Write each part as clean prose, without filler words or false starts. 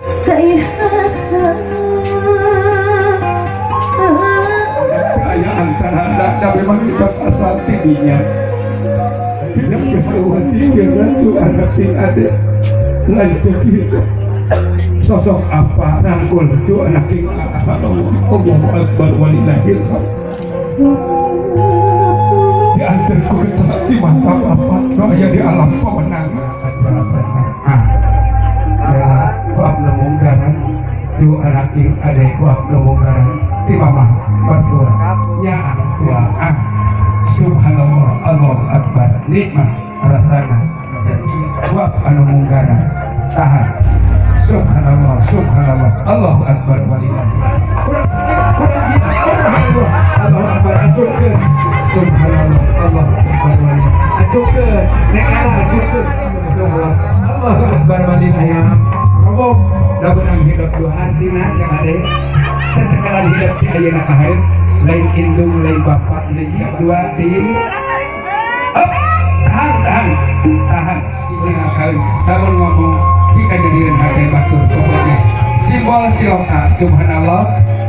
keikhlasan Kaya antara anda memang kita asal tidinya tidak keseluruhan pikiran cu anak ting ada lanjut gitu sosok apa rangkul cu anak ting apa Allahu Akbar walillahil hamd diantarku ke celak mantap apa raya di alam pemenangan ada benar adalah kuab lemunggaran cu anak ting ada kuab lemunggaran di mama berdua ya tua subhanallah Allahu Akbar nikmat rasana kuab anu munggaran tahan subhanallah subhanallah Allahu Akbar walillah Allahu Akbar acungkeun subhanallah Allahu Akbar walillah acungkeun nek ana acungkeun subhanallah Allahu Akbar walillah ya roboh da beunang hidup duaan dina cek ade cacakalan hidup di ayeuna kahareun lain indung lain bapak lain dua di tahan jangan kali namun ngomong kita jadikan hati batur kepada simbol siloka subhanallah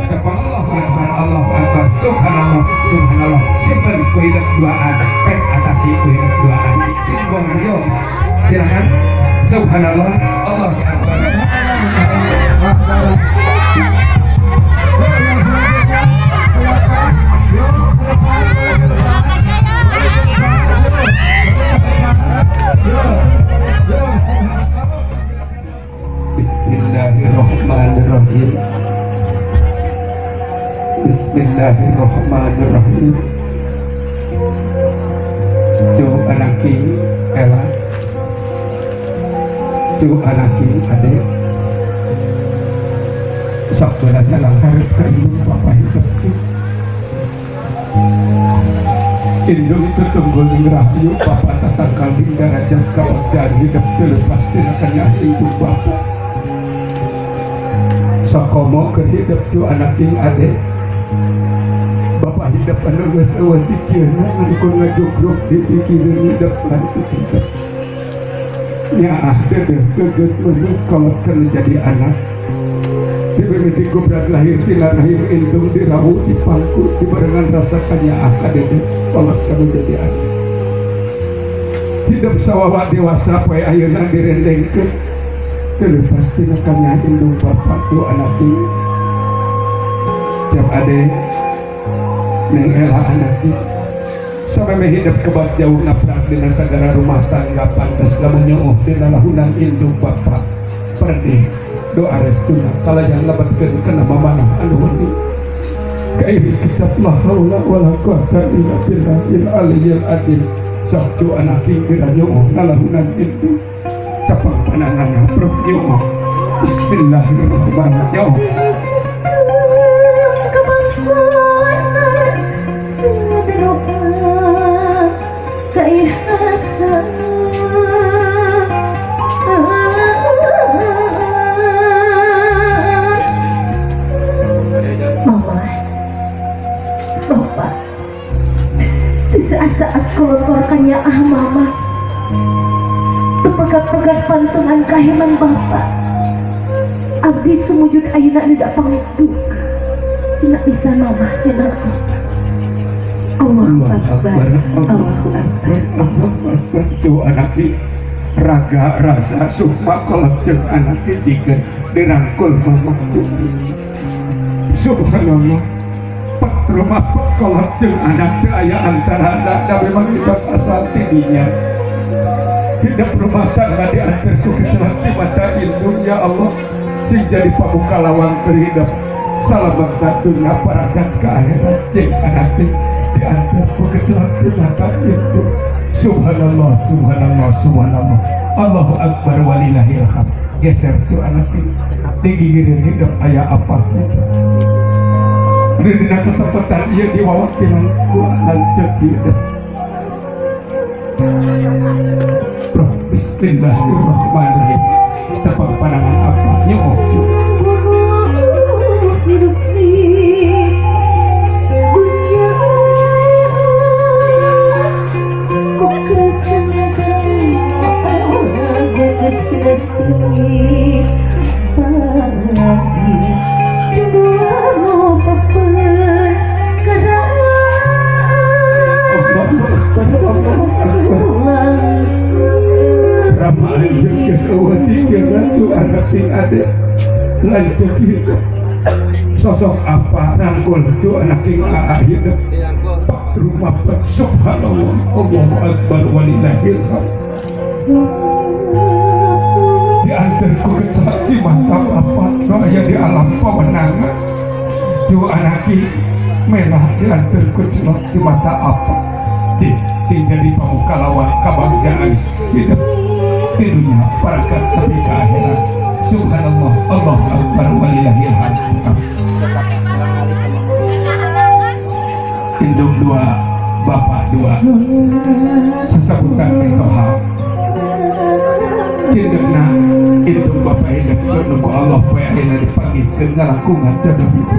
cepang Allahu Akbar Allahu Akbar subhanallah subhanallah simpen ku hidup duaan pek atasi ku hidup duaan simbol yo silakan subhanallah Allahu Akbar Bismillahirrahmanirrahim Bismillahirrahmanirrahim Cu anaki Ella Cu anaki adek sabdanya langkar indung papa hidup cu indung ketunggul rahayu papa tatang kalbing darajat kawajar hidup terlepas tinakannya indung bapak sakomo kehidup cu anak king ade bapak hidup anu geus eueuh dikieuna anu ngajugruk di pikireun hidup lanjut hidup nyaah dedeh geget meunut kolot keur jadi anak diberi kubrak lahir tina rahim indung dirawu dipangku dibarengan rasa kanyaah ka dedeh kolot kanu jadi anak hidup sawawa dewasa poe ayeuna direndengkeun terlepas tina kanyaah indung bapak cu anak ini cep ade neng Ella anak ini sampai hidup kebat jauh naprak dina sagara rumah tangga pantas lamun nyeuh dina lahunan indung bapak perdi doa restuna kalajang lebatkeun kana mamanah anu wening kairi kecap la haula wala quwata illa billahil aliyyil azim sok cu anak geura nyeuh ngalahunan indung capang pananganna pergi bismillahirrahmanirrahim keikhlasan mama bapak di saat-saat kolot-kolotkannya mama pegat-pegat pantungan kahiman bapak abdi sumujud ayeuna tidak pangduka tidak bisa mama sinah Allahu Akbar Allahu Akbar Allahu Akbar cu anaki raga rasa sukma kolot jeung anaki jikeun dirangkul mama cu subhanallah pak rumah kolot jeung anak teu aya antara anda memang hidup asal tidinya hidup rumah tangga diantarku ke celak mata indung ya Allah sing jadi pamuka lawang kehidup salamat dunia paragat ke akhirat jeung anak diantarku ke celak mata indung subhanallah subhanallah subhanallah Allahu Akbar walillahil hamd geser tu anak digigireun hidup aya apa dina kesempatan ieu diwawakilan ku lanceuk hidup Bismillahirrahmanirrahim cepat pandangan apa nyok hidup di dunia kok keresan gue anaking ade lanjut hidup sosok apa rangkul cu anaking hidup pak rumah pak subhanallah Allahu akbar walillahil hamd diantarku ke saksi mantap apa raya di alam pemenangan cu anaki menah diantarku saksi mata apa sing jadi pemuka lawan kebahagiaan hidup di dunia parakat tapi ke akhirat subhanallah Allah akbar walillahil hamd induk dua bapak dua sesebutan etoha cindekna induk bapak hidup jodoh ku Allah poe ayeuna dipanggih ke ngalakungan jodoh itu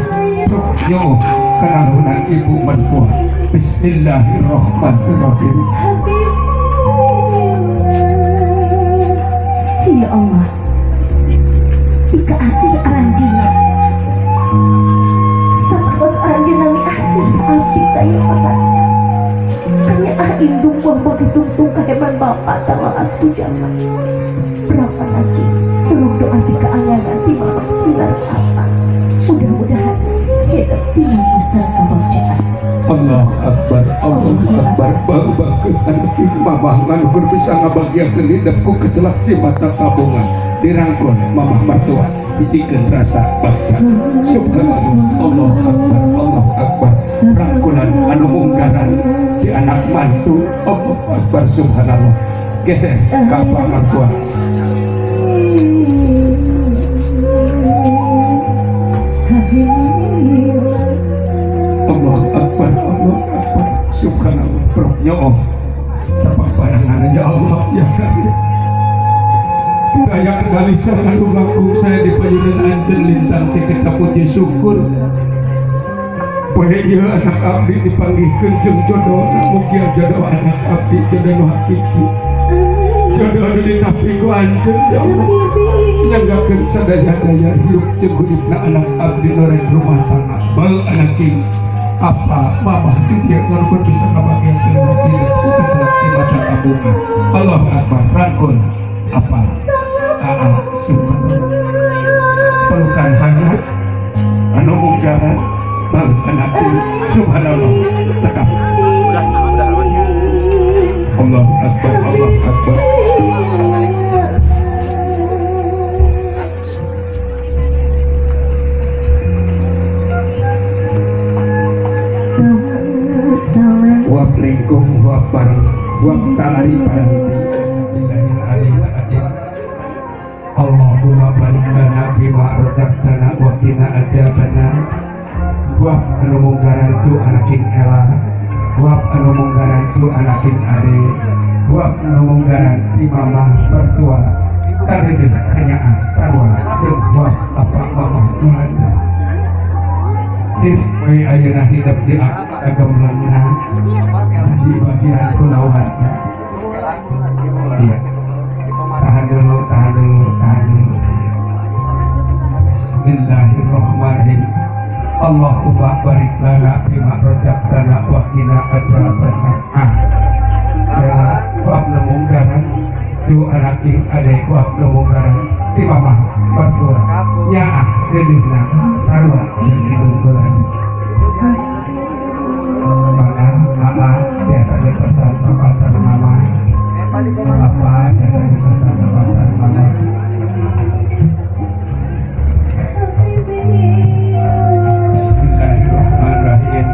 ruh nyo kanalunan ibu mertua bismillahirrahmanirrahim. Ya Allah, ika asih aranjina sakos aranjina mi asih abdi kayu amat hanya indung wabak ditungtung kehebat bapak sama asku jaman berapa lagi belum doa di keanganan di mama bilang apa mudah-mudahan hidup tidak besar kebangsaan. Allah akbar bapak ke anak mamah nganukur bisa ngabagiakeun hidupku kecelak cimata tabungan dirangkul mamah mertua dijikeun rasa bangsa subhanallah Allah akbar rangkulan anu munggaran di anak mantu Allah akbar subhanallah geser ka apa mertua Allah akbar subhanallah rohnya oh tapak pandangan ya Allah ya kami daya kendali selalu langkung saya di payunan anjen lintang ti kecapuji syukur poe ieu anak abdi dipanggihkeun jeung jodohna mugi jodoh anak abdi jodoh hakiki jodoh anu ditapi ku anjeun ya Allah nyanggakeun sadaya-daya hirup jeung uripna anak abdi noreng rumah tangga bal anaking apa mamah di dia kalau bisa kebagian hidup ku kecelak cimata tabungan Allah akbar rangkul apa subhanallah pelukan hangat anu munggaran bal anaking subhanallah cekap Allah akbar wab lingkung wab bareng wab talari paranti Allahumma barik lana bima razaqtana wa qina adzabannar wab anu munggaran cu anaking ela wab anu munggaran cu anaking ade wab anu munggaran ti mamah mertua kadeudeuk kanyaan sarua jeung wab apa mamah Yolanda cip we ayeuna hidup di agamna di bagian kulawarga iya tahan dulu bismillahirrahmanirrahim Allahumma barik lana bima razaqtana wa qina adzabannar bela wab munggaran cu anaking ade wab munggaran ti mamah mertua nya gedeuna sarua jeung indung kulanis mana biasa dipesan tempat sana mama apa biasa dipesan tempat sana mama bismillahirrahmanirrahim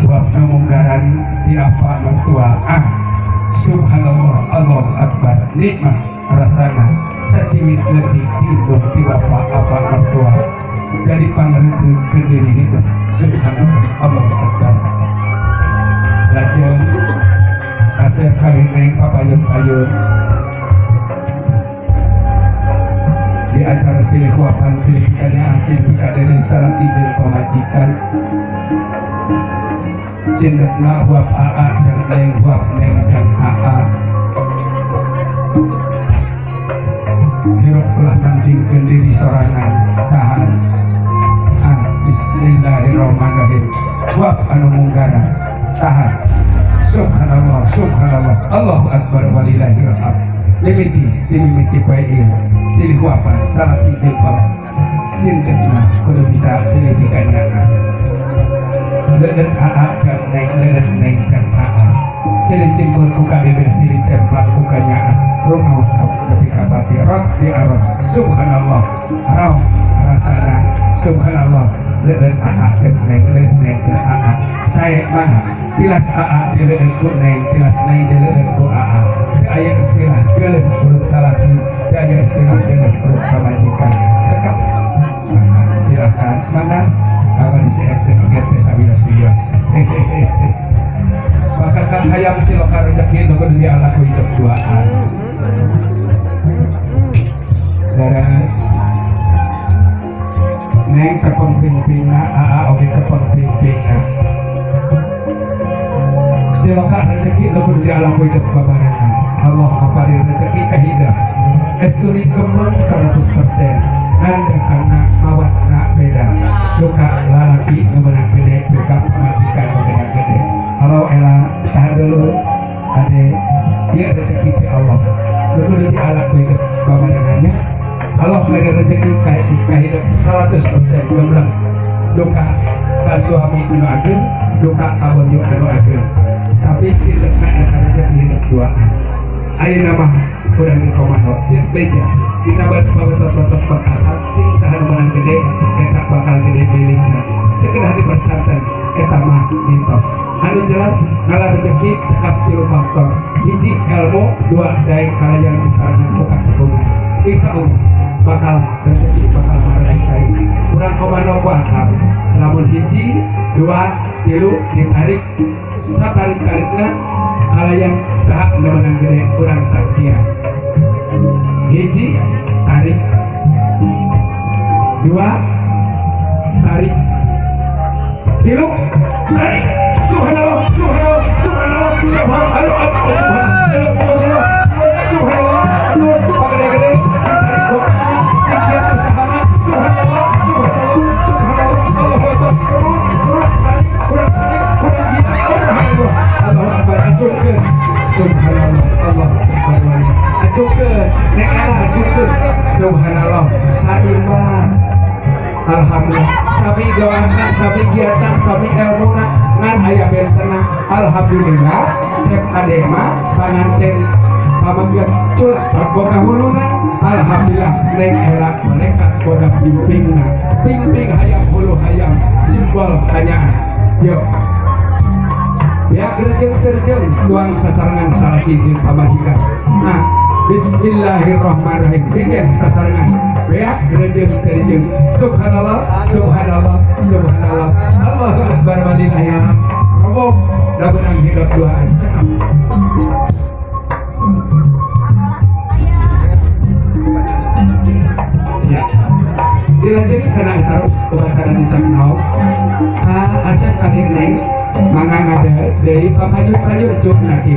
wab munggaran di apa mertua subhanallah Allah akbar nikmat rasana sacimit leutik indung ti bapa apa mertua jadi pangreukeun ke diri hidup subhanallah Allah akbar lajeng asep kalimeng papayun-payun di acara silih wapan silih kadea silih kadene salaki jeung pamajikan cindekna wab aa jeung neng wab neng jeung aa hirup ulah nandingkeun diri sorangan tahan bismillahirrahmanirrahim wab anu munggaran tahan subhanallah Allahu akbar walillahil hamd mimiti poe ieu silih wapan salaki jeung pam cintetna kudu bisa silih dikanyaan leueut aa jang neng jang aa silih simpul ku kabebeh silih cemplang ku kanyaan rumah tapi kabati rot di arot subhanallah raos rasana subhanallah leueut aa jeung neng aa saya mah tilas aa di leueut ku neng tilas neng di leueut ku aa aya istilah geuleut urut salaki aya istilah geuleut urut pamajikan cekap silahkan mana kalau di CFT GT Sabilas Wios bakal kan hayam siloka rezeki nu kudu dialaku hidup duaan daras neng cepeng ping-pingna aa oge cepeng ping-pingna siloka rezeki nu kudu dialaku hidup babarengan Allah kapari rezeki kahidah estuli gemlong 100% anda karena mawatna beda luka lalaki ngemenang gede luka pemajikan ngemenang gede kalau elah tahan dulu ade dia rezeki di Allah lalu di alat hidup babarengannya Allah beri rezeki hidup 100% gemlong luka ka suami anu ageng luka ka bojo anu ageng tapi cintetna eta rezeki hidup duaan ayeuna mah kurang di komando cek beja dina babetot-betot berkata sing saha menang gede eta bakal gede milikna teu kedah dipercanten eta mah mitos anu jelas ngala rezeki cekap 3 faktor hiji ilmu 2 daya kalayan disarankan ku katekungan insyaallah bakal rezeki bakal marai kai kurang komando ku akal lamun hiji 2 3 ditarik satarik-tarikna kalayan saha menang gede kurang saksian hiji tarik 2 tarik 3 tarik subhanallah subhanallah subhanallah subhanallah subhanallah subhanallah terus gede-gede tarik 2 kali sekian usaha subhanallah subhanallah subhanallah Allahu akbar terus tarik kurang gila Allahu akbar acungkeun subhanallah Allah akbar acungkeun nek ala acungkeun subhanallah saimbang alhamdulillah sami doana sami giatan sami ilmuna ngan aya bentena alhamdulillah cek ade mah panganten pamanggeut curah boga huluna alhamdulillah neng elak malaikat boga pimpingna pimping hayam hulu hayam simbol kanyaan yuk ya gerjeng-gerjeng tuang sasarangan salaki jeung pamajikan nah bismillahirrahmanirrahim jeung sasarangan ya gerjeng-gerjeng subhanallah subhanallah subhanallah Allahu akbar walillahil hamd roboh da beunang hidup duaan cekap ya dilanjut kana acara upacara di Caknau asep kadir neng mangga ngada dari pamajur-pamajur cuk naki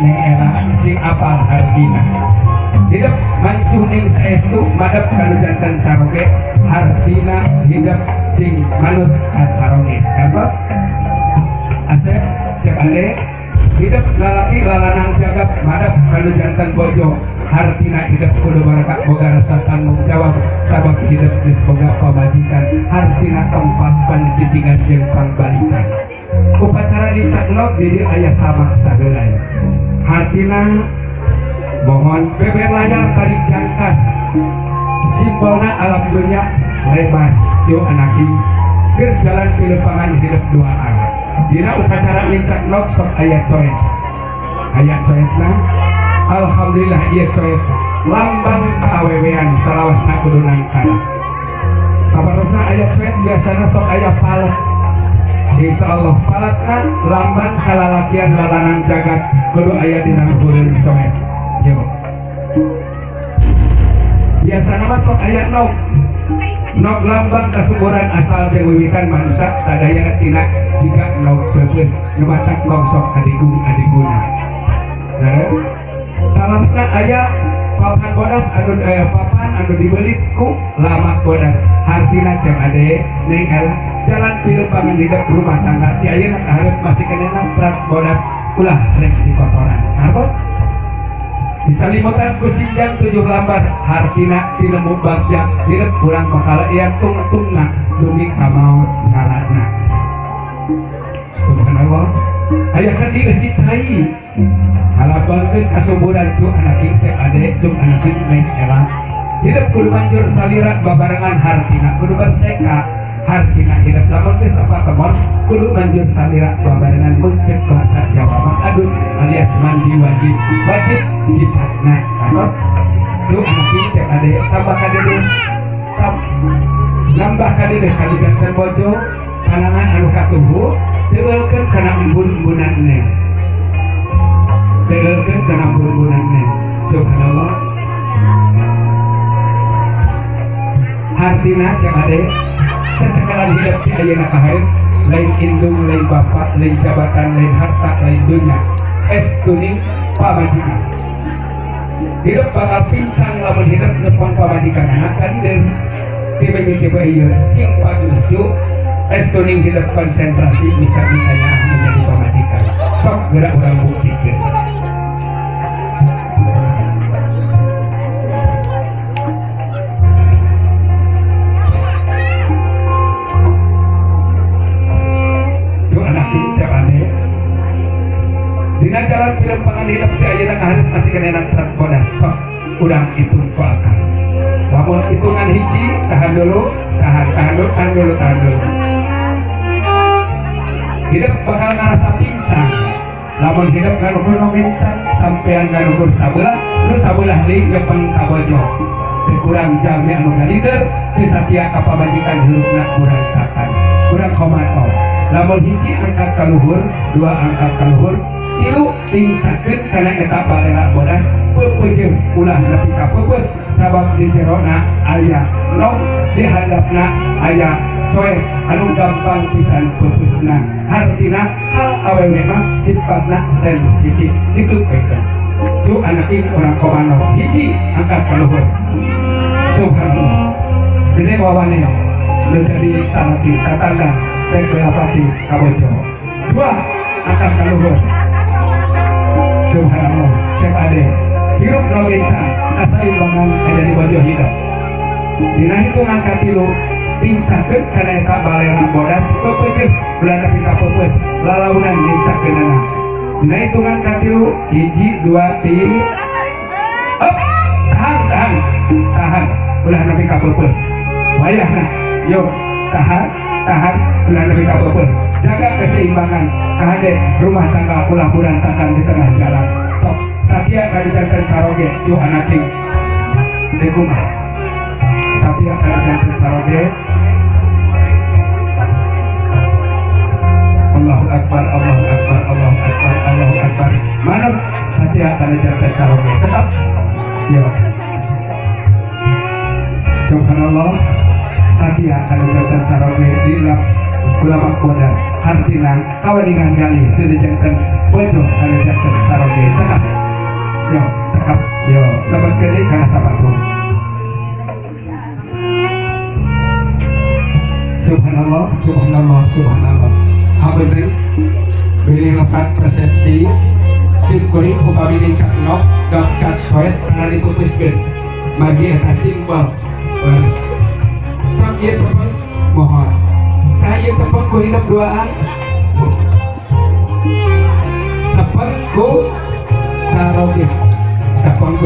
neng era sing apal hardina hidup mancuning saestu madep kanu janten caroge hardina hidup sing manut caroge kantos asep cek ade hidup lalaki lalanang jagat madep kanu janten bojo hartina hidup kudu barakah boga rasa tanggung jawab sabab hidup geus boga pamajikan hartina tempat pancicingan jeung pangbalikan upacara di Caknok di dieu aya sabak sageulai hartina mohon beber layar tarik jangkat simbolna alam dunya lebar jo anaki keur jalan pilepangan hidup duaan dina upacara di Caknok sok aya coet alhamdulillah ieu coet lambang kaawewean salawasna kudu nangkal sabarosna aya coet biasana sok aya palet insyaallah paletna lambang kalalakian lalanang jagat kudu aya dina luhureun coet yo biasana mah sok aya nok lambang kasuburan asal jeung wiwitan manusia sadayana tina jiga nok beus ngebatak kongsok adiguna leres salamsna aya papan bodas papan anu dibelit ku lamak bodas hartina cem ade neng ela jalan pilepangan hidup rumah tangga di ayeuna kaharep masih kenena prat bodas ulah rek di kotoran hartos disalimutan ku sinjang 7 lambar hartina tinemu bagja hidup kurang bakal iya tung-tungna demi kamau ngaratna. Subhanallah aya kan di esi cai halabangkeun kasuburan cu anaking cek ade cu anaking neng ela hidup kudu manjur salira babarengan hartina kudu berseka hartina hidup lamun geus sapatemon kudu manjur salira babarengan muncek bahasa Jawa mah adus alias mandi wajib sifatna kantos cu anaking cek ade tambah kadede nambah kadede kaliganten bojo panangan anu katuhu teulkeun kana embun-embunanna teulkeun kana embun-embunanna. Subhanallah hartina cek ade cacakalan hidup di ayeuna kahareun lain indung lain bapak lain jabatan lain harta lain dunya estuning pamajikan hidup bakal pincang lamun hidup nepon pamajikan anak kadideun tiba-tiba ieu sing panuju estuning hidup konsentrasi bisa ditanya menjadi pamajikan sok gerak urang buktikeun. Dina jalan pilempangan hidup di ayeuna kaharep masih kena trak bodas sok urang hitung ku akal lamun hitungan hiji tahan dulu hidup bakal ngerasa pincang lamun hidup nganukur pincang sampean nganukur sabelah lu sabelah deui gepeng kabojo teu kurang jami anu ngalider teu satia ka pamajikan hirupna kurang takan kurang komato lamun hiji angkat ka luhur dua angkat ka luhur tilu tingcakeun kana eta balera bodas peupeujeuh ulah nepi ka peupeus sabab di jerona aya nom di handapna aya coe anu gampang pisan peupeusna hartina hal awewe mah sifatna sensitif kitu peukeun cu anaking urang komando hiji angkat ka luhur. Subhanallah gede wawane nu jadi salaki tatangga teh belapati kabojo dua angkat ka luhur. Subhanallah cek ade hirup no bencang kasaimbangan aya di bojo hidup dina hitungan katilu pincakeun kana eta balera bodas peupeujeuh ulah nepi ka peupeus lalaunan dincakeunana dina hitungan katilu hiji dua tilu up tahan ulah nepi ka peupeus wayahna yo tahan ulah nepi ka peupeus jaga keseimbangan kahade rumah tangga ulah berantakan di tengah jalan sok satia kadijanten saroge cu anaking dekumah satia kadijanten saroge. Allahu Akbar Allahu Akbar Allahu Akbar Allahu Akbar manut satia kadijanten saroge tetap yo subhanallah satia kadijanten saroge dilap ulama bodas hartina kawaningan gali teu dijengkeun bojo kana jengkeun saroge cekap yo lebatkeun deui kana sapatu. Subhanallah habeun beli lepat persepsi sim kuring upami dicak nok gapcat coet kana diputuskeun magi eta simbol beres cak ieu cepet mohon tah ieu cepet ku hidup duaan cepet ku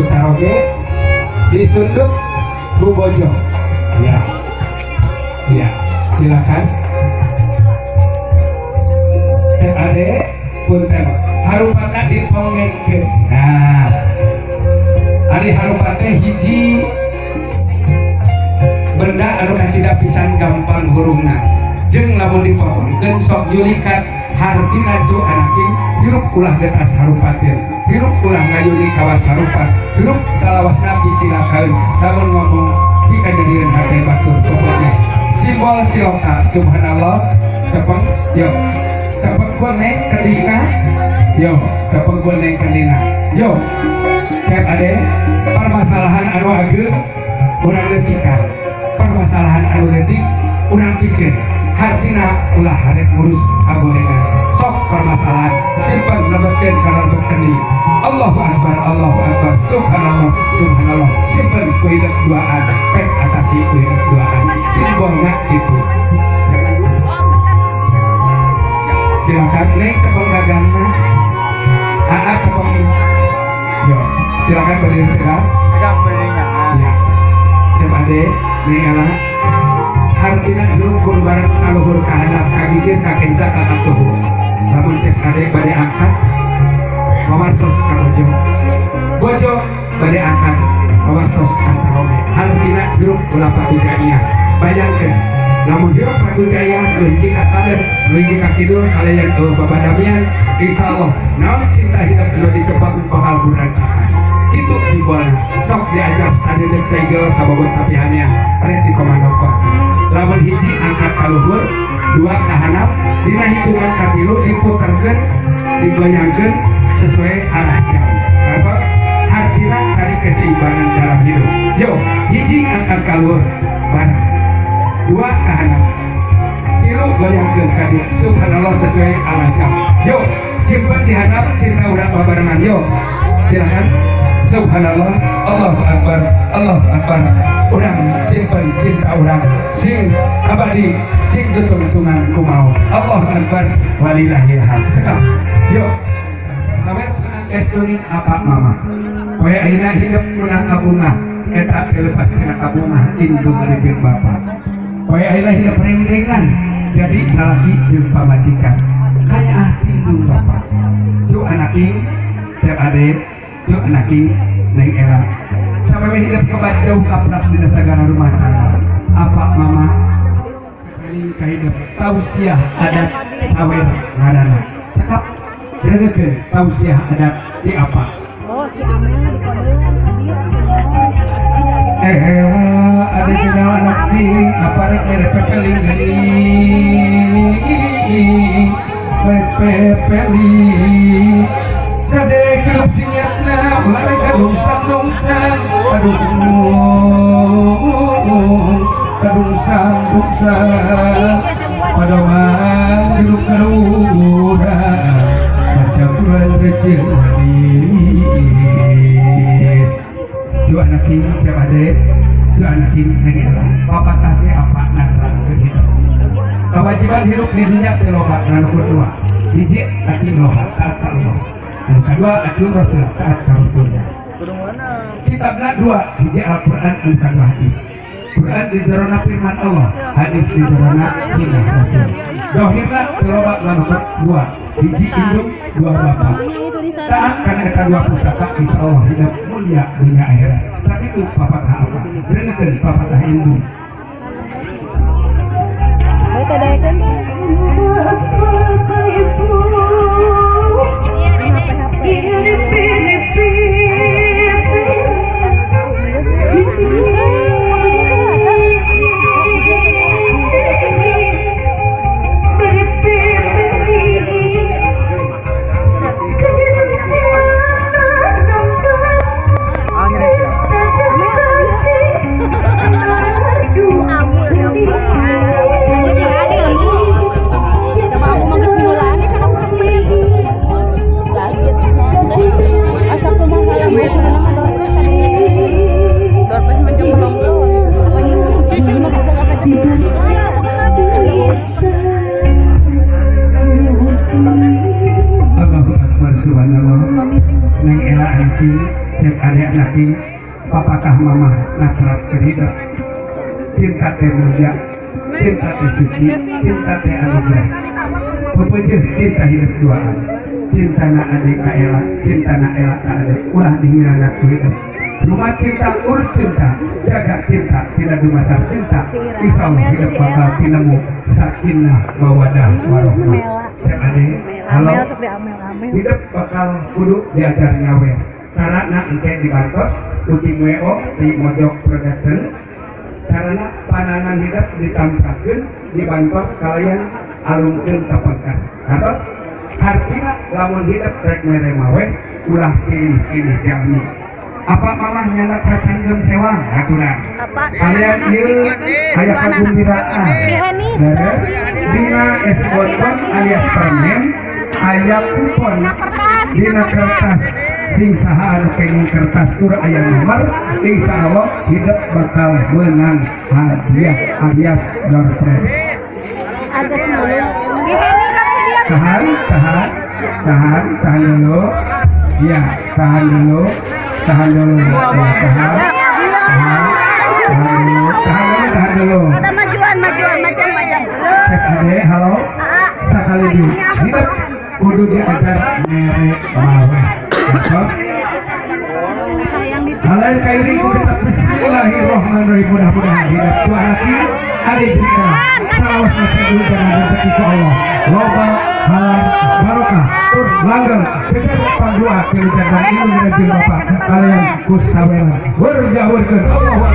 caroge disunduk ku bojo ya silakan cek ade punten harupatna dipongengkeun nah ari harupatna hiji benda anu kacida pisan gampang hurungna jeung lamun dipotongkeun sok yulikat hartina cu anaking hirup ulah getas harupateun hirup ulah ngayuni kawas harupat hirup salawasna picilakaeun lamun ngomong ki kajadian hate batur pokoknya simbol siloka. Subhanallah cepeng yo cepeng goneng kedina yo cepeng goneng kedina yo cek ade permasalahan anu ageung urang leutikan permasalahan anu leutik urang pikeun hartina ulah harek ngurus kagorengan sok sok permasalahan simpan lebatkan karena berkeni Allahu Akbar subhanallah subhanallah simpan kuidak duaan pek atasi kuidak duaan simbolnya itu silakan neng cepeng gagangna cepeng yo silakan berdiri tegak ya coba deh neng ala hartina dulu kurban aluhur kahanap kagigir kakenca kakatuhu namun cek ade bade angkat mawartos bojo bade angkat mawartos kancahome hartina dulu ulapa tigaia bayangkan namun hirup Prabu Jaya luhiji ka kaler luhiji ka kidul kalian babadamian insyaallah naon cinta hidup anu dicepak bakal berantakan itu simbolna sok diajak sadedek saigel sababot sapihannya rek di komando Pak lamun hiji angkat kaluhur dua kahanap dina hitungan katilu diputerkeun digoyangkeun sesuai arah jam kantos hartina cari keseimbangan dalam hidup yo hiji angkat kaluhur bareng dua kahanap tilu goyangkeun ka dieu subhanallah sesuai arah jam yo simpen di handap cinta urang babarengan yo silakan subhanallah Allahu Akbar urang simpen cinta urang sing abadi sing ditungtungan kumaha Allahu Akbar walillahil hamd cekap yo sampai estuni apa mama poe ayeuna hidup menang kabunga eta lepas kana kabunga indung jeung bapa poe ayeuna hidup rengrengan jadi salaki jeung pamajikan hanya indung bapa cu anak ing cek ade cu anak ing neng ela sampai hidup kebat jauh kapras di segala rumah tangga apa mama paling kahidup tausiah adat sawer ngadana cekap dengekeun tausiah adat di apa si Amel di kode ada jenal anak ning apa rek pepeling geuning pepeling kade hirup sinyatna ulare kadungsang kadungsang padoman hirup karuda macam bulan kecil manis ju anak ini siapa deh ju anak ini nengelah papa tadi apa narang begitu kewajiban hidup di dunia telobat dan kedua hiji laki lohat taat Allah yang kedua atuh rasul taat rasulnya kitabna dua hiji Al-Quran dan kedua hadis Quran di jarona firman Allah hadis di jarona sunnah rasul dohirna telobat dan dua hiji induk dua bapak taat karena eta dua pusaka insyaallah hidup mulia dunia akhirat saat itu papatah apa dengekeun papatah induk ayo tadaekeun papakah mama natrat kehidup cinta teh mulia cinta teh suci cinta teh anugerah pepejeh cinta hidup duaan cinta na adik ka ela cinta na ela ka adik ulah dihirana hidup rumah cinta urus cinta jaga cinta tidak dimasak cinta insyaallah hidup bakal tinemu sakinah mawadah warahmah cek adik halo hidup bakal kudu diajar nyawer carana engke dibantos uting WO di Mojok Production carana panangan hidup ditampakeun dibantos kalian alungkeun tepengkan atos artina lamun hidup rek mere mawe ulah pilih jalmi apa mamah nyandak sacanggeum sewang aturan kalian ieu aya kagembiraan beres dina es bonbon alias permen aya kupon dina kertas sing saha anu kenging kertas tur aya nomor insyaallah hidup bakal menang hadiah alias door prize. Agak mulu. Tahan dulu ya, tahan dulu ya, tahan dulu. Ada majuan. Cek ade, halo sakali di hidup kudu diajar mere bawe terus Sayang di halain kairi kudu tak bismillahirrahmanirrahim mudah-mudahan hidup dua hati ada jika salawas nasi dulu dan rezeki ku Allah loba halal barokah tur langgeng kita pangdoa keluarga ini dengan bapak kalian kusaweran berjawabkan Allah